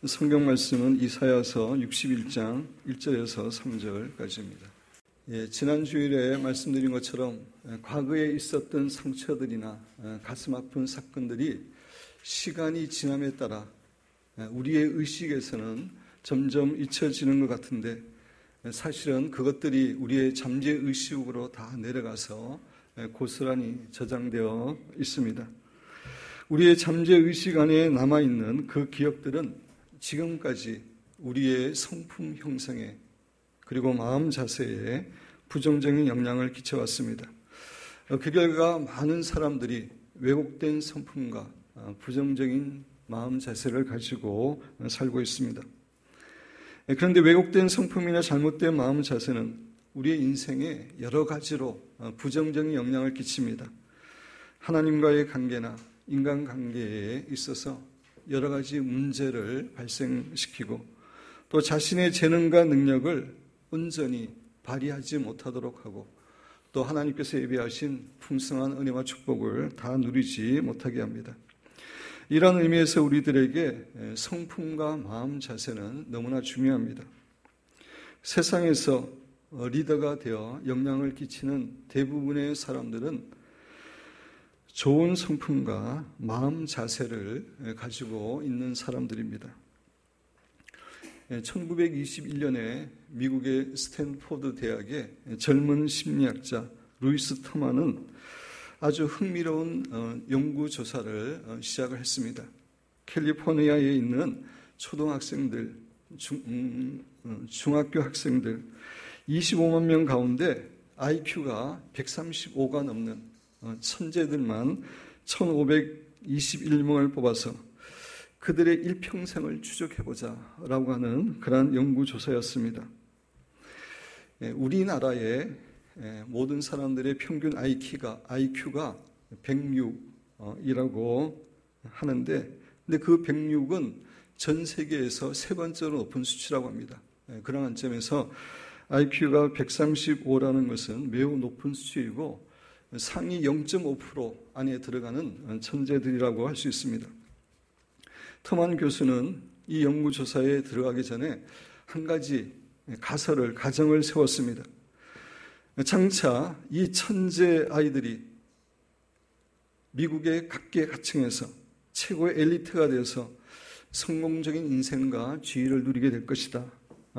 성경 말씀은 이사야서 61장 1절에서 3절까지입니다. 지난 주일에 말씀드린 것처럼 과거에 있었던 상처들이나 가슴 아픈 사건들이 시간이 지남에 따라 우리의 의식에서는 점점 잊혀지는 것 같은데 사실은 그것들이 우리의 잠재의식으로 다 내려가서 고스란히 저장되어 있습니다. 우리의 잠재의식 안에 남아있는 그 기억들은 지금까지 우리의 성품 형성에 그리고 마음 자세에 부정적인 영향을 끼쳐왔습니다. 그 결과 많은 사람들이 왜곡된 성품과 부정적인 마음 자세를 가지고 살고 있습니다. 그런데 왜곡된 성품이나 잘못된 마음 자세는 우리의 인생에 여러 가지로 부정적인 영향을 끼칩니다. 하나님과의 관계나 인간관계에 있어서 여러 가지 문제를 발생시키고 또 자신의 재능과 능력을 온전히 발휘하지 못하도록 하고 또 하나님께서 예비하신 풍성한 은혜와 축복을 다 누리지 못하게 합니다. 이런 의미에서 우리들에게 성품과 마음 자세는 너무나 중요합니다. 세상에서 리더가 되어 영향을 끼치는 대부분의 사람들은 좋은 성품과 마음 자세를 가지고 있는 사람들입니다. 1921년에 미국의 스탠포드 대학의 젊은 심리학자 루이스 터만은 아주 흥미로운 연구조사를 시작을 했습니다. 캘리포니아에 있는 초등학생들, 중학교 학생들 25만 명 가운데 IQ가 135가 넘는 천재들만 1521명을 뽑아서 그들의 일평생을 추적해보자 라고 하는 그러한 연구조사였습니다. 우리나라의 모든 사람들의 평균 IQ가 106이라고 하는데 근데 그 106은 전 세계에서 세 번째로 높은 수치라고 합니다. 그런 관점에서 IQ가 135라는 것은 매우 높은 수치이고 상위 0.5% 안에 들어가는 천재들이라고 할 수 있습니다. 터만 교수는 이 연구조사에 들어가기 전에 한 가지 가정을 세웠습니다. 장차 이 천재 아이들이 미국의 각계각층에서 최고의 엘리트가 되어서 성공적인 인생과 지위를 누리게 될 것이다.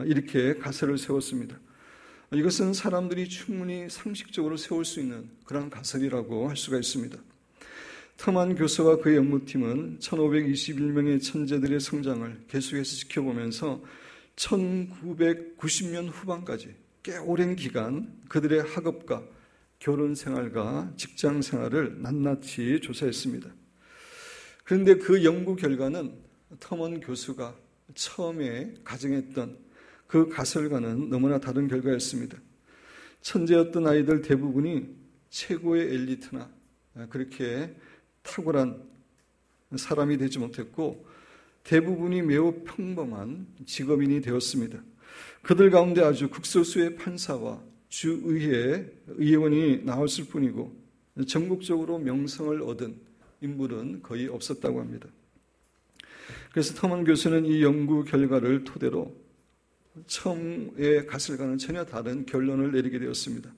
이렇게 가설을 세웠습니다. 이것은 사람들이 충분히 상식적으로 세울 수 있는 그런 가설이라고 할 수가 있습니다. 터만 교수와 그의 연구팀은 1521명의 천재들의 성장을 계속해서 지켜보면서 1990년 후반까지 꽤 오랜 기간 그들의 학업과 결혼 생활과 직장 생활을 낱낱이 조사했습니다. 그런데 그 연구 결과는 터만 교수가 처음에 가정했던 그 가설과는 너무나 다른 결과였습니다. 천재였던 아이들 대부분이 최고의 엘리트나 그렇게 탁월한 사람이 되지 못했고 대부분이 매우 평범한 직업인이 되었습니다. 그들 가운데 아주 극소수의 판사와 주의회 의원이 나왔을 뿐이고 전국적으로 명성을 얻은 인물은 거의 없었다고 합니다. 그래서 터만 교수는 이 연구 결과를 토대로 처음의 가설과는 전혀 다른 결론을 내리게 되었습니다.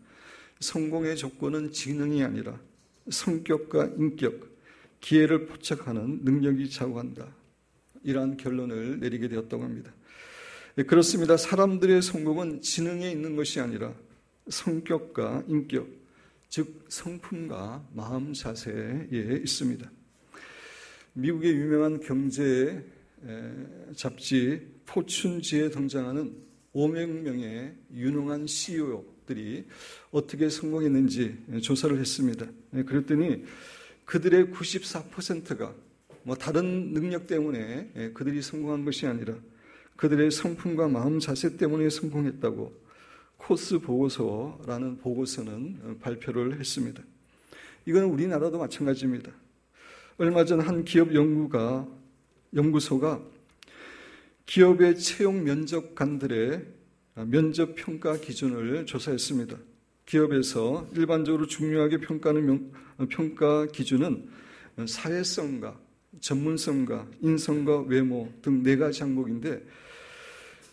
성공의 조건은 지능이 아니라 성격과 인격, 기회를 포착하는 능력이 좌우한다. 이러한 결론을 내리게 되었다고 합니다. 그렇습니다. 사람들의 성공은 지능에 있는 것이 아니라 성격과 인격, 즉 성품과 마음 자세에 있습니다. 미국의 유명한 경제 잡지 포춘지에 등장하는 500명의 유능한 CEO들이 어떻게 성공했는지 조사를 했습니다. 그랬더니 그들의 94%가 다른 능력 때문에 그들이 성공한 것이 아니라 그들의 성품과 마음 자세 때문에 성공했다고 코스 보고서라는 보고서는 발표를 했습니다. 이건 우리나라도 마찬가지입니다. 얼마 전 한 기업 연구소가 기업의 채용 면접관들의 면접 평가 기준을 조사했습니다. 기업에서 일반적으로 중요하게 평가하는 평가 기준은 사회성과 전문성과 인성과 외모 등 4가지 항목인데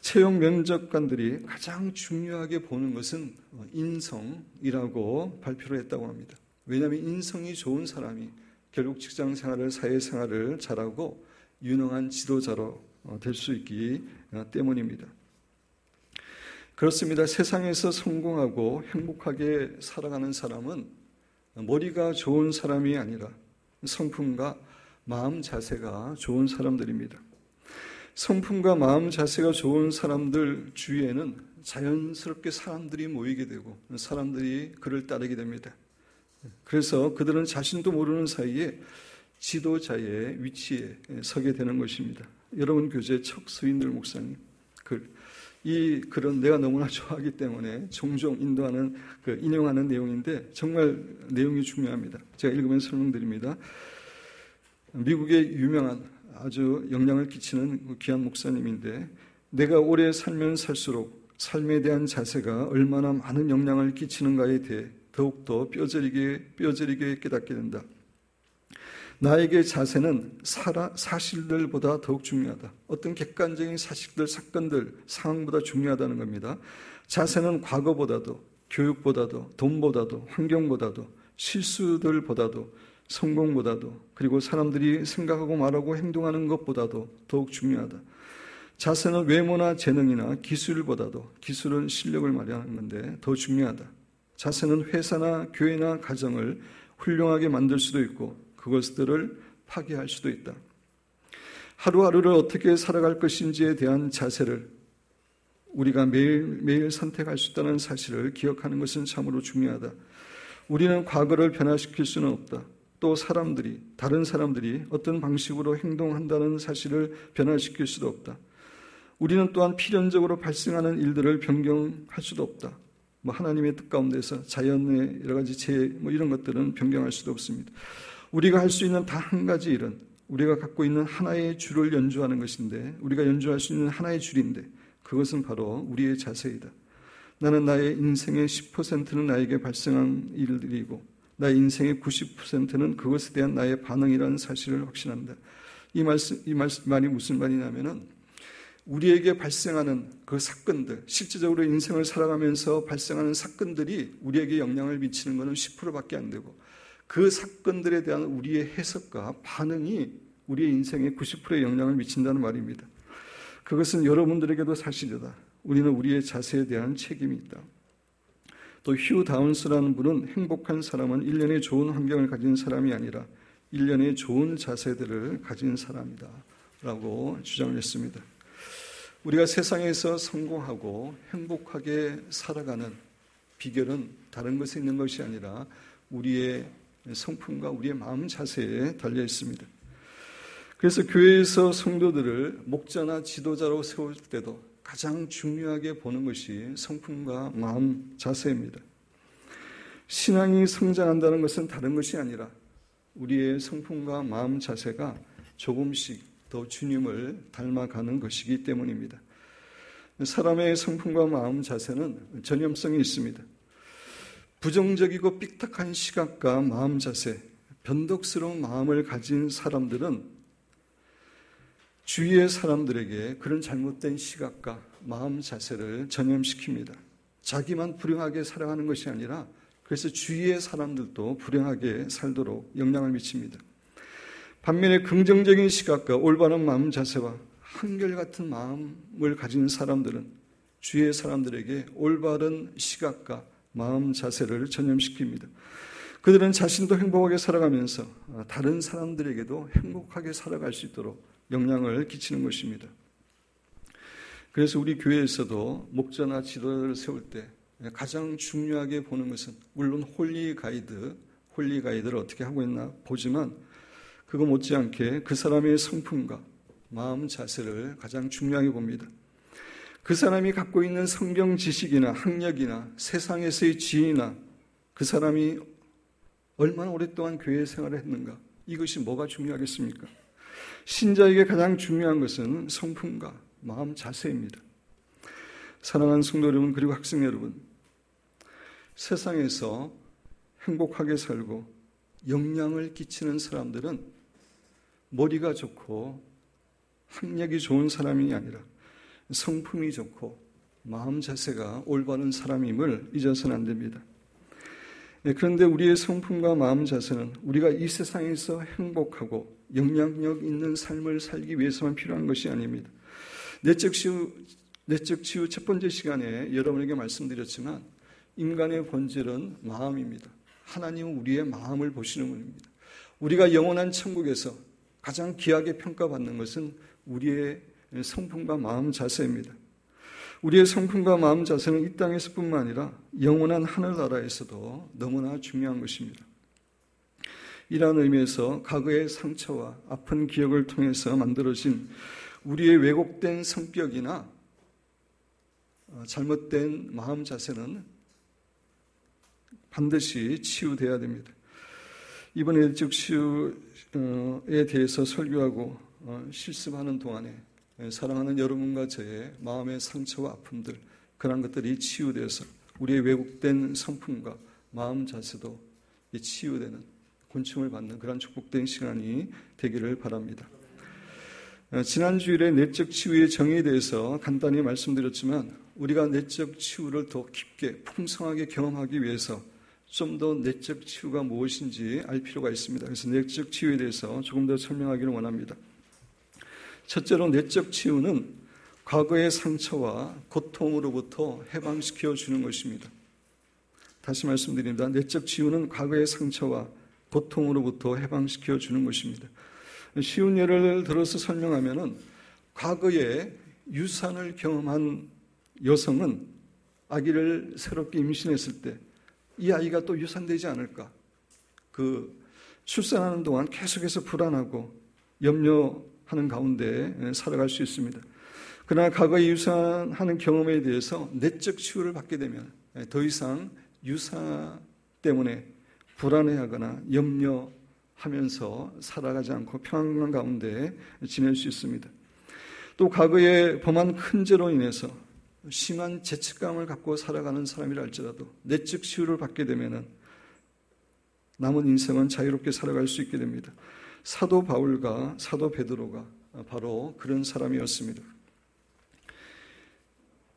채용 면접관들이 가장 중요하게 보는 것은 인성이라고 발표를 했다고 합니다. 왜냐하면 인성이 좋은 사람이 결국 직장 생활을, 사회 생활을 잘하고 유능한 지도자로 될 수 있기 때문입니다. 그렇습니다. 세상에서 성공하고 행복하게 살아가는 사람은 머리가 좋은 사람이 아니라 성품과 마음 자세가 좋은 사람들입니다. 성품과 마음 자세가 좋은 사람들 주위에는 자연스럽게 사람들이 모이게 되고 사람들이 그를 따르게 됩니다. 그래서 그들은 자신도 모르는 사이에 지도자의 위치에 서게 되는 것입니다. 여러분 교재 척스윈들 목사님 이 글은 내가 너무나 좋아하기 때문에 종종 인용하는 내용인데 정말 내용이 중요합니다. 제가 읽으면서 설명드립니다. 미국의 유명한 아주 영향을 끼치는 귀한 목사님인데 내가 오래 살면 살수록 삶에 대한 자세가 얼마나 많은 영향을 끼치는가에 대해 더욱더 뼈저리게 깨닫게 된다. 나에게 자세는 사실들보다 더욱 중요하다. 어떤 객관적인 사실들, 사건들, 상황보다 중요하다는 겁니다. 자세는 과거보다도, 교육보다도, 돈보다도, 환경보다도, 실수들보다도, 성공보다도, 그리고 사람들이 생각하고 말하고 행동하는 것보다도 더욱 중요하다. 자세는 외모나 재능이나 기술보다도, 기술은 실력을 말하는 건데 더 중요하다. 자세는 회사나 교회나 가정을 훌륭하게 만들 수도 있고 그것들을 파괴할 수도 있다. 하루하루를 어떻게 살아갈 것인지에 대한 자세를 우리가 매일매일 선택할 수 있다는 사실을 기억하는 것은 참으로 중요하다. 우리는 과거를 변화시킬 수는 없다. 또 다른 사람들이 어떤 방식으로 행동한다는 사실을 변화시킬 수도 없다. 우리는 또한 필연적으로 발생하는 일들을 변경할 수도 없다. 하나님의 뜻 가운데서 자연의 여러 가지 재해 이런 것들은 변경할 수도 없습니다. 우리가 할 수 있는 다 한 가지 일은 우리가 갖고 있는 하나의 줄을 연주하는 것인데 우리가 연주할 수 있는 하나의 줄인데 그것은 바로 우리의 자세이다. 나는 나의 인생의 10%는 나에게 발생한 일들이고 나의 인생의 90%는 그것에 대한 나의 반응이라는 사실을 확신한다. 이 말이 무슨 말이냐면은 우리에게 발생하는 그 사건들, 실제적으로 인생을 살아가면서 발생하는 사건들이 우리에게 영향을 미치는 것은 10%밖에 안 되고 그 사건들에 대한 우리의 해석과 반응이 우리의 인생의 90%의 영향을 미친다는 말입니다. 그것은 여러분들에게도 사실이다. 우리는 우리의 자세에 대한 책임이 있다. 또 휴 다운스라는 분은 행복한 사람은 일련의 좋은 환경을 가진 사람이 아니라 일련의 좋은 자세들을 가진 사람이다 라고 주장을 했습니다. 우리가 세상에서 성공하고 행복하게 살아가는 비결은 다른 것에 있는 것이 아니라 우리의 성품과 우리의 마음 자세에 달려 있습니다. 그래서 교회에서 성도들을 목자나 지도자로 세울 때도 가장 중요하게 보는 것이 성품과 마음 자세입니다. 신앙이 성장한다는 것은 다른 것이 아니라 우리의 성품과 마음 자세가 조금씩 더 주님을 닮아가는 것이기 때문입니다. 사람의 성품과 마음 자세는 전염성이 있습니다. 부정적이고 삐딱한 시각과 마음 자세, 변덕스러운 마음을 가진 사람들은 주위의 사람들에게 그런 잘못된 시각과 마음 자세를 전염시킵니다. 자기만 불행하게 살아가는 것이 아니라 그래서 주위의 사람들도 불행하게 살도록 영향을 미칩니다. 반면에 긍정적인 시각과 올바른 마음 자세와 한결같은 마음을 가진 사람들은 주위의 사람들에게 올바른 시각과 마음 자세를 전염시킵니다. 그들은 자신도 행복하게 살아가면서 다른 사람들에게도 행복하게 살아갈 수 있도록 영향을 끼치는 것입니다. 그래서 우리 교회에서도 목자나 지도자를 세울 때 가장 중요하게 보는 것은 물론 홀리 가이드를 어떻게 하고 있나 보지만 그거 못지않게 그 사람의 성품과 마음 자세를 가장 중요하게 봅니다. 그 사람이 갖고 있는 성경 지식이나 학력이나 세상에서의 지위나 그 사람이 얼마나 오랫동안 교회 생활을 했는가, 이것이 뭐가 중요하겠습니까? 신자에게 가장 중요한 것은 성품과 마음 자세입니다. 사랑하는 성도 여러분, 그리고 학생 여러분, 세상에서 행복하게 살고 영향을 끼치는 사람들은 머리가 좋고 학력이 좋은 사람이 아니라 성품이 좋고 마음 자세가 올바른 사람임을 잊어서는 안 됩니다. 그런데 우리의 성품과 마음 자세는 우리가 이 세상에서 행복하고 영향력 있는 삶을 살기 위해서만 필요한 것이 아닙니다. 내적 치유 첫 번째 시간에 여러분에게 말씀드렸지만 인간의 본질은 마음입니다. 하나님은 우리의 마음을 보시는 분입니다. 우리가 영원한 천국에서 가장 귀하게 평가받는 것은 우리의 성품과 마음 자세입니다. 우리의 성품과 마음 자세는 이 땅에서뿐만 아니라 영원한 하늘나라에서도 너무나 중요한 것입니다. 이러한 의미에서 과거의 상처와 아픈 기억을 통해서 만들어진 우리의 왜곡된 성격이나 잘못된 마음 자세는 반드시 치유돼야 됩니다. 이번 내적 치유에 대해서 설교하고 실습하는 동안에 사랑하는 여러분과 저의 마음의 상처와 아픔들, 그런 것들이 치유되어서 우리의 왜곡된 성품과 마음 자세도 치유되는, 곤충을 받는 그런 축복된 시간이 되기를 바랍니다. 지난 주일에 내적 치유의 정의에 대해서 간단히 말씀드렸지만 우리가 내적 치유를 더 깊게 풍성하게 경험하기 위해서 좀 더 내적 치유가 무엇인지 알 필요가 있습니다. 그래서 내적 치유에 대해서 조금 더 설명하기를 원합니다. 첫째로 내적 치유는 과거의 상처와 고통으로부터 해방시켜 주는 것입니다. 다시 말씀드립니다. 내적 치유는 과거의 상처와 고통으로부터 해방시켜 주는 것입니다. 쉬운 예를 들어서 설명하면은 과거에 유산을 경험한 여성은 아기를 새롭게 임신했을 때 이 아이가 또 유산되지 않을까? 출산하는 동안 계속해서 불안하고 염려하는 가운데 살아갈 수 있습니다. 그러나 과거에 유산하는 경험에 대해서 내적 치유를 받게 되면 더 이상 유산 때문에 불안해하거나 염려하면서 살아가지 않고 평안한 가운데 지낼 수 있습니다. 또 과거에 범한 큰 죄로 인해서 심한 죄책감을 갖고 살아가는 사람이라 할지라도 내적 치유를 받게 되면 남은 인생은 자유롭게 살아갈 수 있게 됩니다. 사도 바울과 사도 베드로가 바로 그런 사람이었습니다.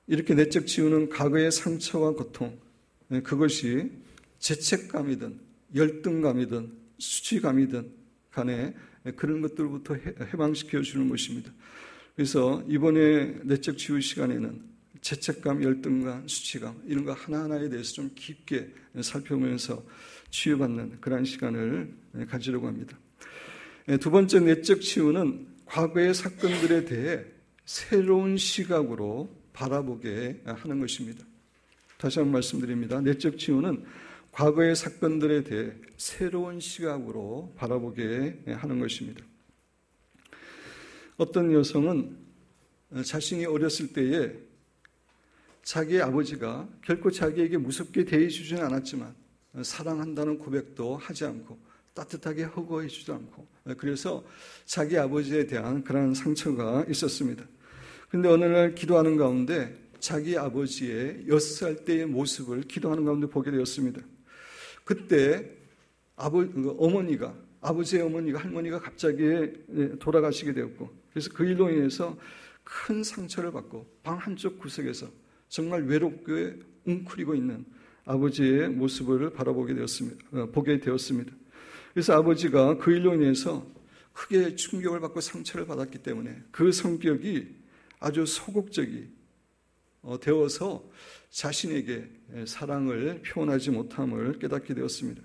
이렇게 내적 치유는 과거의 상처와 고통, 그것이 죄책감이든 열등감이든 수치감이든 간에 그런 것들부터 해방시켜 주는 것입니다. 그래서 이번에 내적 치유 시간에는 죄책감, 열등감, 수치감 이런 거 하나하나에 대해서 좀 깊게 살펴보면서 치유받는 그런 시간을 가지려고 합니다. 두 번째 내적 치유는 과거의 사건들에 대해 새로운 시각으로 바라보게 하는 것입니다. 다시 한번 말씀드립니다. 내적 치유는 과거의 사건들에 대해 새로운 시각으로 바라보게 하는 것입니다. 어떤 여성은 자신이 어렸을 때에 자기의 아버지가 결코 자기에게 무섭게 대해주지는 않았지만 사랑한다는 고백도 하지 않고 따뜻하게 허거해 주지 않고 그래서 자기 아버지에 대한 그런 상처가 있었습니다. 그런데 어느 날 기도하는 가운데 자기 아버지의 6살 때의 모습을 기도하는 가운데 보게 되었습니다. 그때 아버지의 어머니가 할머니가 갑자기 돌아가시게 되었고 그래서 그 일로 인해서 큰 상처를 받고 방 한쪽 구석에서 정말 외롭게 웅크리고 있는 아버지의 모습을 보게 되었습니다. 그래서 아버지가 그 일로 인해서 크게 충격을 받고 상처를 받았기 때문에 그 성격이 아주 소극적이 되어서 자신에게 사랑을 표현하지 못함을 깨닫게 되었습니다.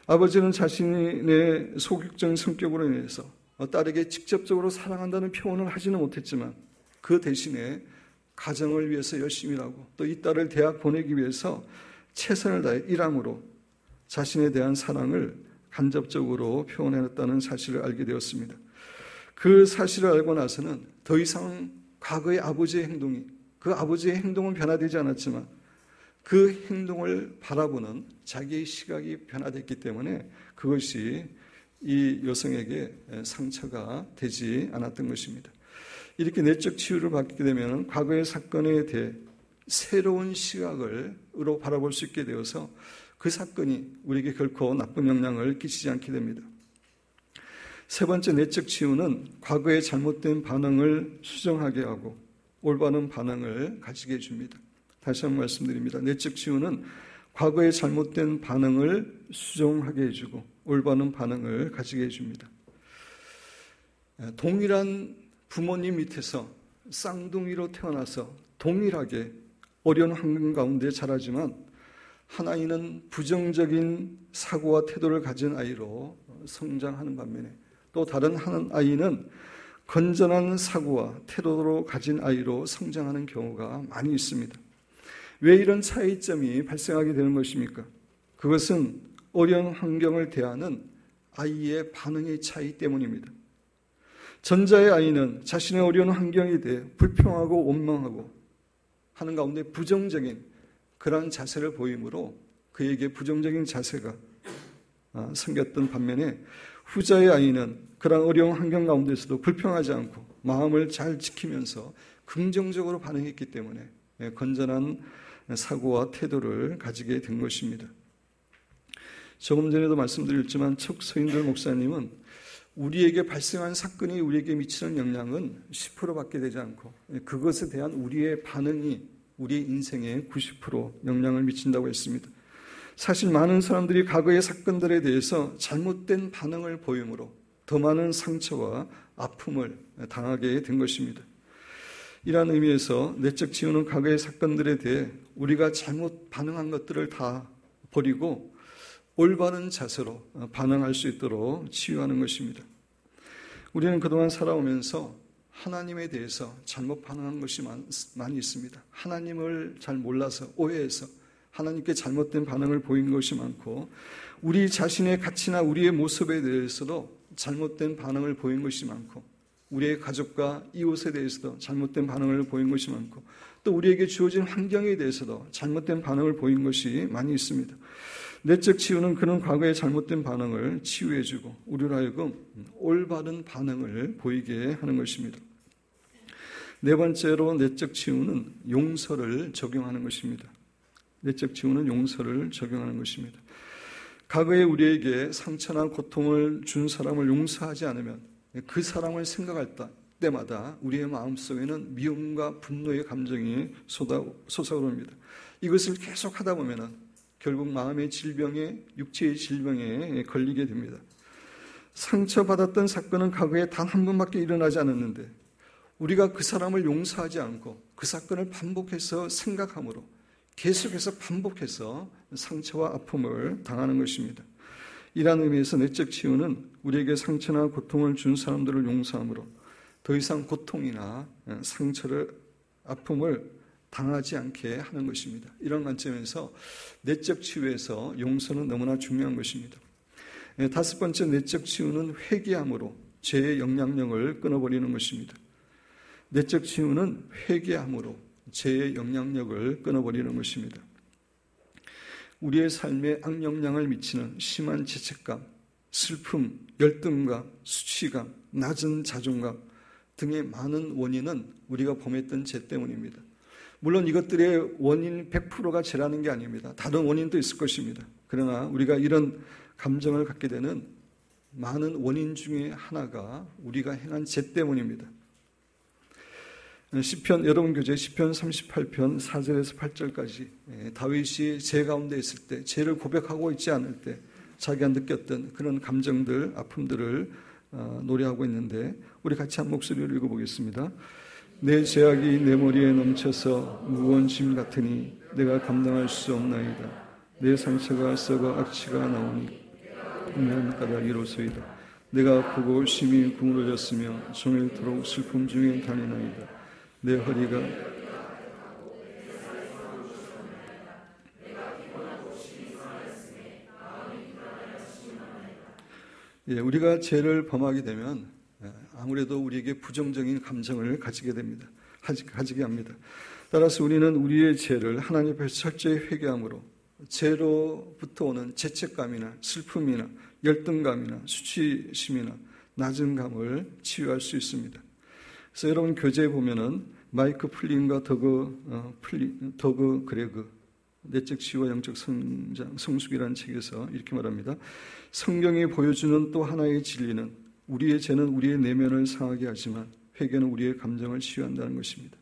아버지는 자신의 소극적인 성격으로 인해서 딸에게 직접적으로 사랑한다는 표현을 하지는 못했지만 그 대신에 가정을 위해서 열심히 일하고 또 이 딸을 대학 보내기 위해서 최선을 다해 일함으로 자신에 대한 사랑을 간접적으로 표현했다는 사실을 알게 되었습니다. 그 사실을 알고 나서는 더 이상 과거의 아버지의 행동이 그 아버지의 행동은 변화되지 않았지만 그 행동을 바라보는 자기의 시각이 변화됐기 때문에 그것이 이 여성에게 상처가 되지 않았던 것입니다. 이렇게 내적 치유를 받게 되면 과거의 사건에 대해 새로운 시각으로 바라볼 수 있게 되어서 그 사건이 우리에게 결코 나쁜 영향을 끼치지 않게 됩니다. 세 번째 내적 치유는 과거의 잘못된 반응을 수정하게 하고 올바른 반응을 가지게 해줍니다. 다시 한번 말씀드립니다. 내적 치유는 과거의 잘못된 반응을 수정하게 해주고 올바른 반응을 가지게 해줍니다. 동일한 부모님 밑에서 쌍둥이로 태어나서 동일하게 어려운 환경 가운데 자라지만 한 아이는 부정적인 사고와 태도를 가진 아이로 성장하는 반면에 또 다른 한 아이는 건전한 사고와 태도로 가진 아이로 성장하는 경우가 많이 있습니다. 왜 이런 차이점이 발생하게 되는 것입니까? 그것은 어려운 환경을 대하는 아이의 반응의 차이 때문입니다. 전자의 아이는 자신의 어려운 환경에 대해 불평하고 원망하고 하는 가운데 부정적인 그러한 자세를 보이므로 그에게 부정적인 자세가 생겼던 반면에 후자의 아이는 그러한 어려운 환경 가운데서도 불평하지 않고 마음을 잘 지키면서 긍정적으로 반응했기 때문에 건전한 사고와 태도를 가지게 된 것입니다. 조금 전에도 말씀드렸지만 척 서인들 목사님은 우리에게 발생한 사건이 우리에게 미치는 영향은 10%밖에 되지 않고 그것에 대한 우리의 반응이 우리의 인생에 90% 영향을 미친다고 했습니다. 사실 많은 사람들이 과거의 사건들에 대해서 잘못된 반응을 보이므로 더 많은 상처와 아픔을 당하게 된 것입니다. 이러한 의미에서 내적 치유는 과거의 사건들에 대해 우리가 잘못 반응한 것들을 다 버리고 올바른 자세로 반응할 수 있도록 치유하는 것입니다. 우리는 그동안 살아오면서 하나님에 대해서 잘못 반응한 것이 많이 있습니다. 하나님을 잘 몰라서 오해해서 하나님께 잘못된 반응을 보인 것이 많고 우리 자신의 가치나 우리의 모습에 대해서도 잘못된 반응을 보인 것이 많고 우리의 가족과 이웃에 대해서도 잘못된 반응을 보인 것이 많고 또 우리에게 주어진 환경에 대해서도 잘못된 반응을 보인 것이 많이 있습니다. 내적 치유는 그런 과거의 잘못된 반응을 치유해주고 우리로 하여금 올바른 반응을 보이게 하는 것입니다. 네 번째로 내적 치유는 용서를 적용하는 것입니다. 내적 치유는 용서를 적용하는 것입니다. 과거에 우리에게 상처나 고통을 준 사람을 용서하지 않으면 그 사람을 생각할 때마다 우리의 마음속에는 미움과 분노의 감정이 솟아오릅니다. 이것을 계속 하다 보면 결국 마음의 질병에 육체의 질병에 걸리게 됩니다. 상처받았던 사건은 과거에 단 한 번밖에 일어나지 않았는데 우리가 그 사람을 용서하지 않고 그 사건을 반복해서 생각함으로 계속해서 반복해서 상처와 아픔을 당하는 것입니다. 이러한 의미에서 내적 치유는 우리에게 상처나 고통을 준 사람들을 용서함으로 더 이상 고통이나 상처를 아픔을 당하지 않게 하는 것입니다. 이런 관점에서 내적 치유에서 용서는 너무나 중요한 것입니다. 다섯 번째 내적 치유는 회개함으로 죄의 영향력을 끊어버리는 것입니다. 내적 치유는 회개함으로 죄의 영향력을 끊어버리는 것입니다. 우리의 삶에 악영향을 미치는 심한 죄책감, 슬픔, 열등감, 수치감, 낮은 자존감 등의 많은 원인은 우리가 범했던 죄 때문입니다. 물론 이것들의 원인 100%가 죄라는 게 아닙니다. 다른 원인도 있을 것입니다. 그러나 우리가 이런 감정을 갖게 되는 많은 원인 중에 하나가 우리가 행한 죄 때문입니다. 시편 여러분 교재 시편 38편 4절에서 8절까지 다윗이 죄 가운데 있을 때 죄를 고백하고 있지 않을 때 자기가 느꼈던 그런 감정들, 아픔들을 노래하고 있는데 우리 같이 한 목소리로 읽어보겠습니다. 내 죄악이 내 머리에 넘쳐서 무거운 짐 같으니 내가 감당할 수 없나이다. 내 상처가 썩어 악취가 나오니 면 까닭이로소이다. 내가 보고 심히 구부러졌으며 종일토록 슬픔 중에 다니나이다. 내 허리가 우리가 죄를 범하게 되면 아무래도 우리에게 부정적인 감정을 가지게 됩니다. 가지게 합니다. 따라서 우리는 우리의 죄를 하나님 앞에서 철저히 회개함으로 죄로부터 오는 죄책감이나 슬픔이나 열등감이나 수치심이나 낮은 감을 치유할 수 있습니다. 그래서 여러분 교재에 보면은 마이크 플린과 더그 그레그 내적 치유와 영적 성숙이라는 책에서 이렇게 말합니다. 성경이 보여주는 또 하나의 진리는 우리의 죄는 우리의 내면을 상하게 하지만 회개는 우리의 감정을 치유한다는 것입니다.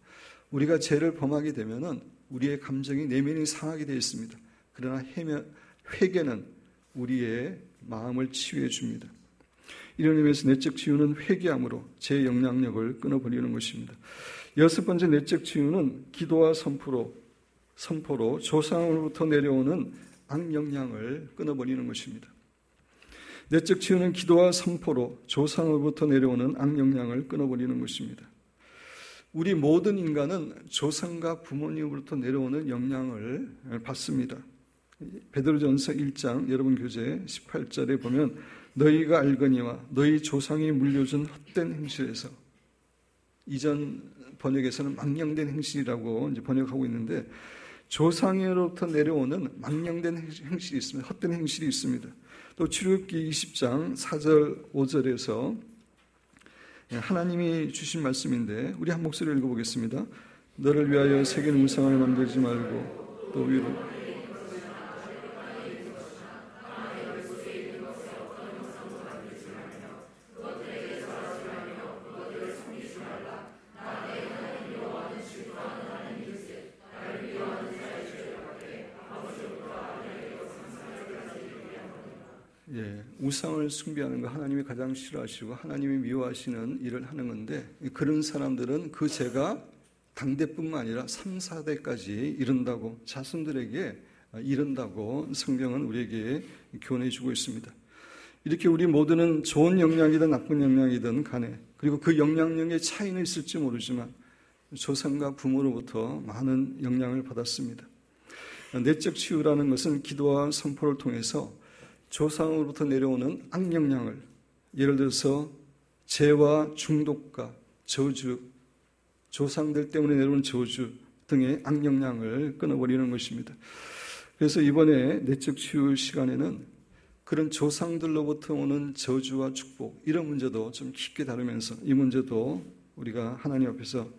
우리가 죄를 범하게 되면은 우리의 감정이 내면이 상하게 되어 있습니다. 그러나 회개는 우리의 마음을 치유해 줍니다. 이런 의미에서 내적 치유는 회개함으로 죄의 영향력을 끊어버리는 것입니다. 여섯 번째 내적 치유는 기도와 선포로 조상으로부터 내려오는 악영향을 끊어버리는 것입니다. 내적 치유는 기도와 선포로 조상으로부터 내려오는 악영향을 끊어버리는 것입니다. 우리 모든 인간은 조상과 부모님으로부터 내려오는 영향을 받습니다. 베드로전서 1장 여러분 교재 18절에 보면 너희가 알거니와 너희 조상이 물려준 헛된 행실에서, 이전 번역에서는 망령된 행실이라고 이제 번역하고 있는데, 조상으로부터 내려오는 망령된 행실이 있습니다. 헛된 행실이 있습니다. 또 출애굽기 20장 4절 5절에서 하나님이 주신 말씀인데 우리 한 목소리로 읽어보겠습니다. 너를 위하여 새긴 우상을 만들지 말고 또 위로 우상을 숭배하는 거 하나님이 가장 싫어하시고 하나님이 미워하시는 일을 하는 건데, 그런 사람들은 그 죄가 당대뿐만 아니라 3, 4대까지 이른다고, 자손들에게 이른다고 성경은 우리에게 교훈해 주고 있습니다. 이렇게 우리 모두는 좋은 영향이든 나쁜 영향이든 간에, 그리고 그 영향력의 차이는 있을지 모르지만 조상과 부모로부터 많은 영향을 받았습니다. 내적 치유라는 것은 기도와 선포를 통해서 조상으로부터 내려오는 악영향을, 예를 들어서 죄와 중독과 저주, 조상들 때문에 내려오는 저주 등의 악영향을 끊어버리는 것입니다. 그래서 이번에 내적 치유 시간에는 그런 조상들로부터 오는 저주와 축복, 이런 문제도 좀 깊게 다루면서 이 문제도 우리가 하나님 앞에서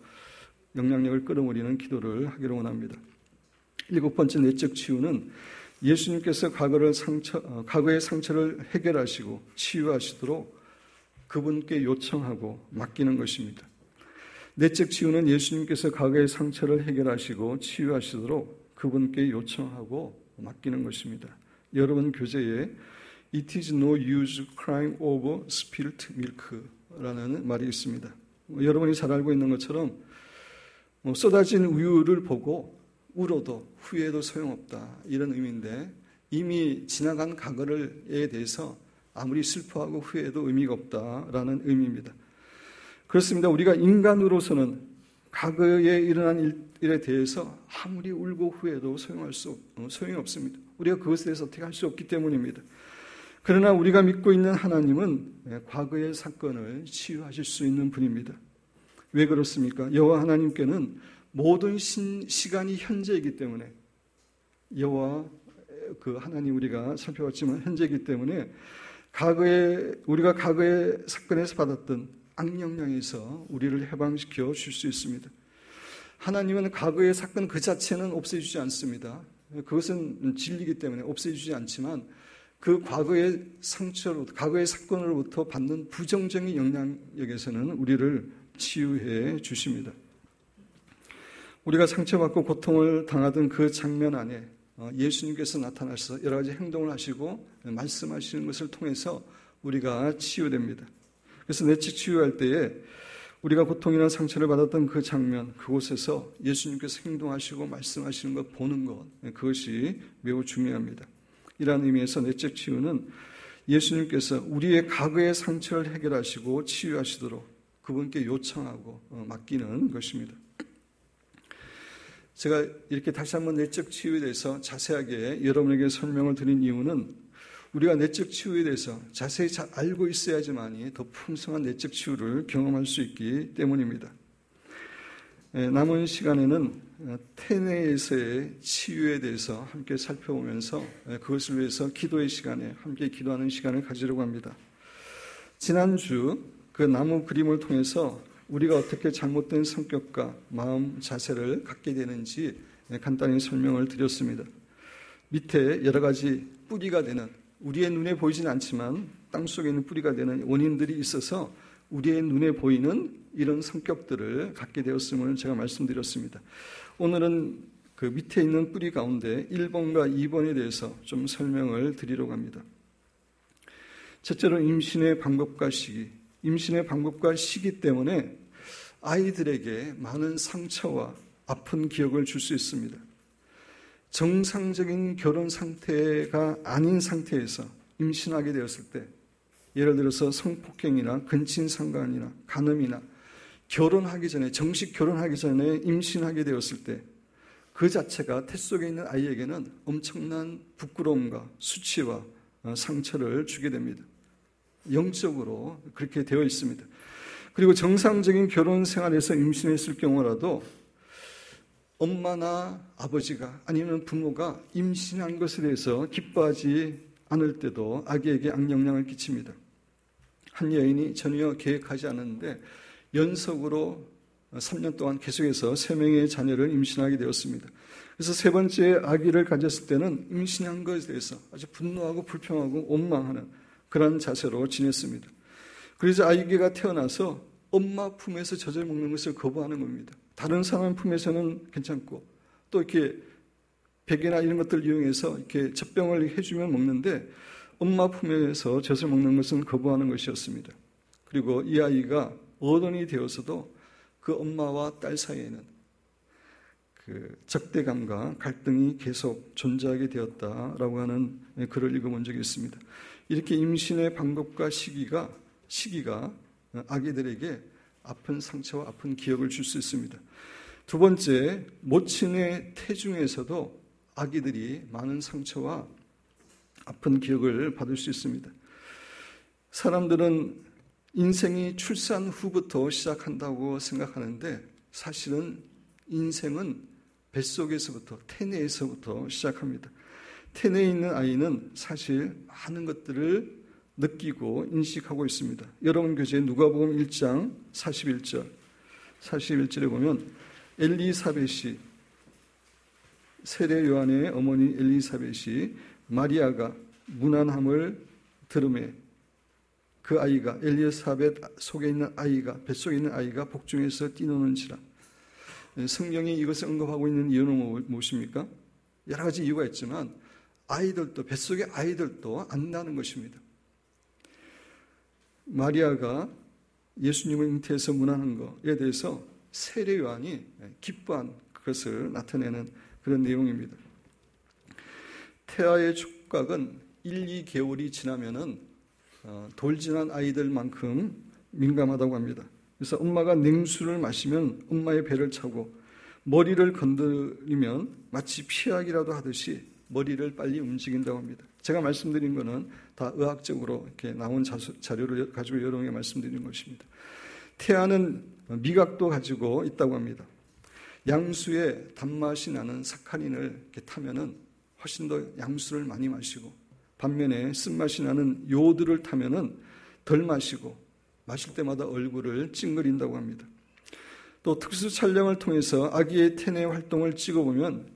영향력을 끌어올리는 기도를 하기를 원합니다. 일곱 번째 내적 치유는 예수님께서 과거의 상처를 해결하시고 치유하시도록 그분께 요청하고 맡기는 것입니다. 내적 치유는 예수님께서 과거의 상처를 해결하시고 치유하시도록 그분께 요청하고 맡기는 것입니다. 여러분 교재에 It is no use crying over spilt milk라는 말이 있습니다. 여러분이 잘 알고 있는 것처럼 쏟아진 우유를 보고 울어도 후회도 소용없다, 이런 의미인데, 이미 지나간 과거에 대해서 아무리 슬퍼하고 후회해도 의미가 없다라는 의미입니다. 그렇습니다. 우리가 인간으로서는 과거에 일어난 일에 대해서 아무리 울고 후회해도 소용이 없습니다. 우리가 그것에 대해서 어떻게 할 수 없기 때문입니다. 그러나 우리가 믿고 있는 하나님은 과거의 사건을 치유하실 수 있는 분입니다. 왜 그렇습니까? 여호와 하나님께는 모든 시간이 현재이기 때문에, 여호와 그 하나님 우리가 살펴봤지만 현재이기 때문에 우리가 과거의 사건에서 받았던 악영향에서 우리를 해방시켜 줄 수 있습니다. 하나님은 과거의 사건 그 자체는 없애주지 않습니다. 그것은 진리이기 때문에 없애주지 않지만 그 과거의 상처로부터, 과거의 사건으로부터 받는 부정적인 영향력에서는 우리를 치유해 주십니다. 우리가 상처받고 고통을 당하던 그 장면 안에 예수님께서 나타나셔서 여러 가지 행동을 하시고 말씀하시는 것을 통해서 우리가 치유됩니다. 그래서 내적 치유할 때에 우리가 고통이나 상처를 받았던 그 장면, 그곳에서 예수님께서 행동하시고 말씀하시는 것, 보는 것, 그것이 매우 중요합니다. 이러한 의미에서 내적 치유는 예수님께서 우리의 과거의 상처를 해결하시고 치유하시도록 그분께 요청하고 맡기는 것입니다. 제가 이렇게 다시 한번 내적 치유에 대해서 자세하게 여러분에게 설명을 드린 이유는 우리가 내적 치유에 대해서 자세히 잘 알고 있어야지만이 더 풍성한 내적 치유를 경험할 수 있기 때문입니다. 남은 시간에는 태내에서의 치유에 대해서 함께 살펴보면서 그것을 위해서 기도의 시간에 함께 기도하는 시간을 가지려고 합니다. 지난주 그 나무 그림을 통해서 우리가 어떻게 잘못된 성격과 마음 자세를 갖게 되는지 간단히 설명을 드렸습니다. 밑에 여러 가지 뿌리가 되는, 우리의 눈에 보이진 않지만 땅속에 있는 뿌리가 되는 원인들이 있어서 우리의 눈에 보이는 이런 성격들을 갖게 되었음을 제가 말씀드렸습니다. 오늘은 그 밑에 있는 뿌리 가운데 1번과 2번에 대해서 좀 설명을 드리려고 합니다. 첫째로 임신의 방법과 시기. 임신의 방법과 시기 때문에 아이들에게 많은 상처와 아픈 기억을 줄 수 있습니다. 정상적인 결혼 상태가 아닌 상태에서 임신하게 되었을 때, 예를 들어서 성폭행이나 근친상간이나 간음이나 결혼하기 전에, 정식 결혼하기 전에 임신하게 되었을 때 그 자체가 태 속에 있는 아이에게는 엄청난 부끄러움과 수치와 상처를 주게 됩니다. 영적으로 그렇게 되어 있습니다. 그리고 정상적인 결혼 생활에서 임신했을 경우라도 엄마나 아버지가 아니면 부모가 임신한 것에 대해서 기뻐하지 않을 때도 아기에게 악영향을 끼칩니다. 한 여인이 전혀 계획하지 않았는데 연속으로 3년 동안 계속해서 3명의 자녀를 임신하게 되었습니다. 그래서 세 번째 아기를 가졌을 때는 임신한 것에 대해서 아주 분노하고 불평하고 원망하는 그런 자세로 지냈습니다. 그래서 아기가 태어나서 엄마 품에서 젖을 먹는 것을 거부하는 겁니다. 다른 사람 품에서는 괜찮고 또 이렇게 베개나 이런 것들을 이용해서 이렇게 젖병을 해주면 먹는데 엄마 품에서 젖을 먹는 것은 거부하는 것이었습니다. 그리고 이 아이가 어른이 되어서도 그 엄마와 딸 사이에는 그 적대감과 갈등이 계속 존재하게 되었다라고 하는 글을 읽어본 적이 있습니다. 이렇게 임신의 방법과 시기가 아기들에게 아픈 상처와 아픈 기억을 줄 수 있습니다. 두 번째, 모친의 태중에서도 아기들이 많은 상처와 아픈 기억을 받을 수 있습니다. 사람들은 인생이 출산 후부터 시작한다고 생각하는데 사실은 인생은 뱃속에서부터, 태내에서부터 시작합니다. 태내에 있는 아이는 사실 많은 것들을 느끼고 인식하고 있습니다. 여러분 교재 누가복음 1장 41절에 보면 엘리사벳이, 세례 요한의 어머니 엘리사벳이 마리아가 문안함을 들음에 그 아이가, 엘리사벳 속에 있는 아이가, 뱃속에 있는 아이가 복중에서 뛰노는지라. 성경이 이것을 언급하고 있는 이유는 무엇입니까? 여러 가지 이유가 있지만 아이들도, 뱃속의 아이들도 안다는 것입니다. 마리아가 예수님을 잉태해서 문안한 것에 대해서 세례 요한이 기뻐한 그것을 나타내는 그런 내용입니다. 태아의 촉각은 1, 2개월이 지나면은 돌진한 아이들만큼 민감하다고 합니다. 그래서 엄마가 냉수를 마시면 엄마의 배를 차고 머리를 건드리면 마치 피하기라도 하듯이 머리를 빨리 움직인다고 합니다. 제가 말씀드린 것은 다 의학적으로 이렇게 나온 자료를 가지고 여러분에게 말씀드린 것입니다. 태아는 미각도 가지고 있다고 합니다. 양수에 단맛이 나는 사카린을 이렇게 타면은 훨씬 더 양수를 많이 마시고, 반면에 쓴맛이 나는 요오드를 타면은 덜 마시고 마실 때마다 얼굴을 찡그린다고 합니다. 또 특수 촬영을 통해서 아기의 태내 활동을 찍어보면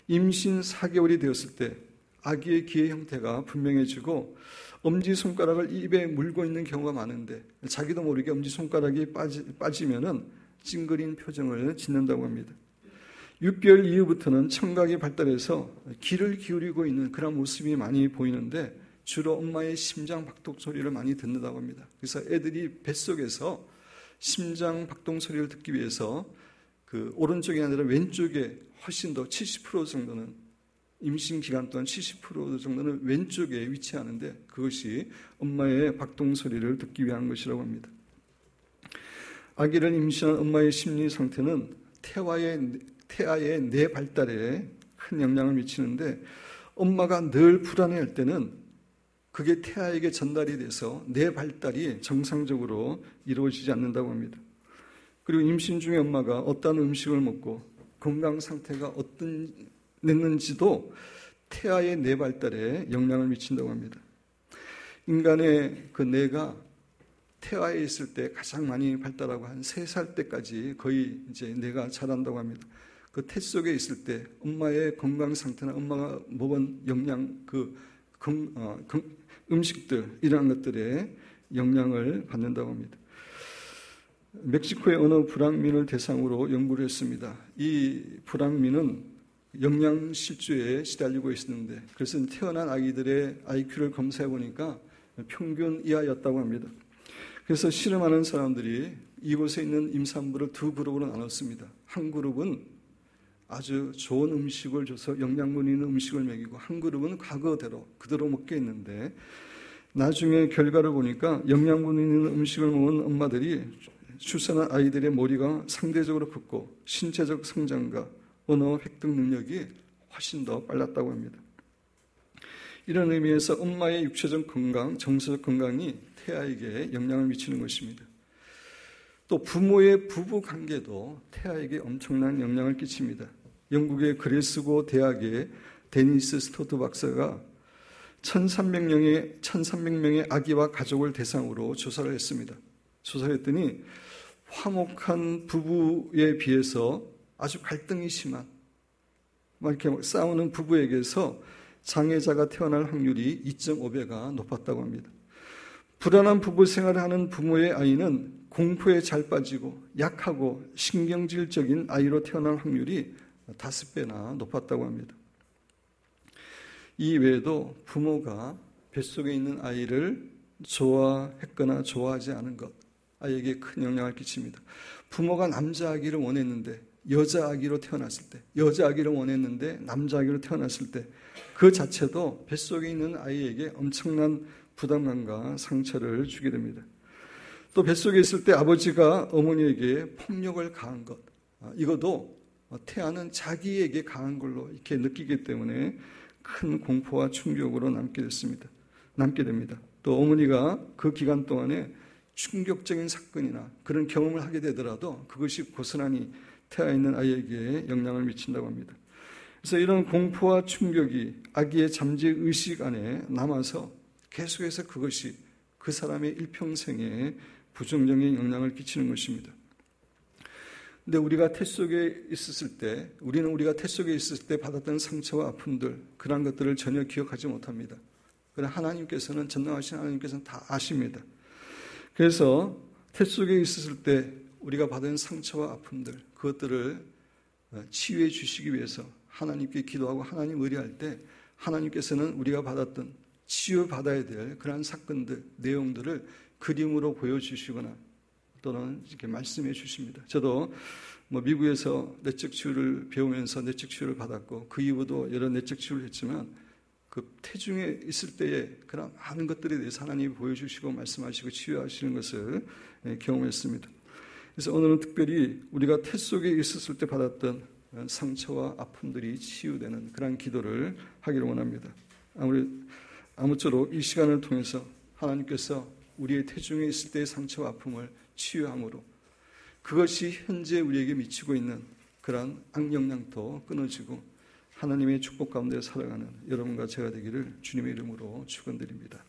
임신 4개월이 되었을 때 아기의 귀의 형태가 분명해지고 엄지손가락을 입에 물고 있는 경우가 많은데 자기도 모르게 엄지손가락이 빠지면은 찡그린 표정을 짓는다고 합니다. 6개월 이후부터는 청각이 발달해서 귀를 기울이고 있는 그런 모습이 많이 보이는데 주로 엄마의 심장 박동 소리를 많이 듣는다고 합니다. 그래서 애들이 뱃속에서 심장 박동 소리를 듣기 위해서 그 오른쪽이 아니라 왼쪽에 훨씬 더 70% 정도는, 임신 기간 동안 70% 정도는 왼쪽에 위치하는데 그것이 엄마의 박동 소리를 듣기 위한 것이라고 합니다. 아기를 임신한 엄마의 심리 상태는 태아의 뇌 발달에 큰 영향을 미치는데 엄마가 늘 불안해할 때는 그게 태아에게 전달이 돼서 뇌 발달이 정상적으로 이루어지지 않는다고 합니다. 그리고 임신 중에 엄마가 어떤 음식을 먹고 건강 상태가 어땠는지도 태아의 뇌 발달에 영향을 미친다고 합니다. 인간의 그 뇌가 태아에 있을 때 가장 많이 발달하고 한 3살 때까지 거의 이제 뇌가 자란다고 합니다. 그 태 속에 있을 때 엄마의 건강 상태나 엄마가 먹은 영양, 음식들 이러한 것들에 영향을 받는다고 합니다. 멕시코의 어느 불황민을 대상으로 연구를 했습니다. 이 불황민은 영양실조에 시달리고 있었는데 그래서 태어난 아기들의 IQ를 검사해 보니까 평균 이하였다고 합니다. 그래서 실험하는 사람들이 이곳에 있는 임산부를 두 그룹으로 나눴습니다. 한 그룹은 아주 좋은 음식을 줘서 영양분 있는 음식을 먹이고 한 그룹은 과거대로 그대로 먹게 했는데 나중에 결과를 보니까 영양분 있는 음식을 먹은 엄마들이 출산한 아이들의 머리가 상대적으로 컸고 신체적 성장과 언어 획득 능력이 훨씬 더 빨랐다고 합니다. 이런 의미에서 엄마의 육체적 건강, 정서적 건강이 태아에게 영향을 미치는 것입니다. 또 부모의 부부 관계도 태아에게 엄청난 영향을 끼칩니다. 영국의 그레스고 대학의 데니스 스토트 박사가 1,300명의 아기와 가족을 대상으로 조사를 했습니다. 조사를 했더니 화목한 부부에 비해서 아주 갈등이 심한 이렇게 싸우는 부부에게서 장애자가 태어날 확률이 2.5배가 높았다고 합니다. 불안한 부부 생활을 하는 부모의 아이는 공포에 잘 빠지고 약하고 신경질적인 아이로 태어날 확률이 5배나 높았다고 합니다. 이 외에도 부모가 뱃속에 있는 아이를 좋아했거나 좋아하지 않은 것, 아이에게 큰 영향을 끼칩니다. 부모가 남자 아기를 원했는데 여자 아기로 태어났을 때, 여자 아기를 원했는데 남자 아기로 태어났을 때 그 자체도 뱃속에 있는 아이에게 엄청난 부담감과 상처를 주게 됩니다. 또 뱃속에 있을 때 아버지가 어머니에게 폭력을 가한 것, 이것도 태아는 자기에게 강한 걸로 이렇게 느끼기 때문에 큰 공포와 충격으로 남게 됩니다. 또 어머니가 그 기간 동안에 충격적인 사건이나 그런 경험을 하게 되더라도 그것이 고스란히 태아에 있는 아이에게 영향을 미친다고 합니다. 그래서 이런 공포와 충격이 아기의 잠재 의식 안에 남아서 계속해서 그것이 그 사람의 일평생에 부정적인 영향을 끼치는 것입니다. 근데 우리가 태 속에 있었을 때, 우리가 태 속에 있을 때 받았던 상처와 아픔들, 그런 것들을 전혀 기억하지 못합니다. 그러나 하나님께서는, 전능하신 하나님께서는 다 아십니다. 그래서 태 속에 있었을 때 우리가 받은 상처와 아픔들, 그것들을 치유해 주시기 위해서 하나님께 기도하고 하나님 의뢰할 때 하나님께서는 우리가 받았던 치유받아야 될 그러한 사건들, 내용들을 그림으로 보여주시거나 또는 이렇게 말씀해 주십니다. 저도 미국에서 내적 치유를 배우면서 내적 치유를 받았고 그 이후도 여러 내적 치유를 했지만 그 태중에 있을 때에 그런 많은 것들에 대해서 하나님이 보여주시고 말씀하시고 치유하시는 것을 경험했습니다. 그래서 오늘은 특별히 우리가 태 속에 있었을 때 받았던 상처와 아픔들이 치유되는 그런 기도를 하기를 원합니다. 아무쪼록 이 시간을 통해서 하나님께서 우리의 태중에 있을 때의 상처와 아픔을 치유함으로 그것이 현재 우리에게 미치고 있는 그런 악영향도 끊어지고 하나님의 축복 가운데 살아가는 여러분과 제가 되기를 주님의 이름으로 축원드립니다.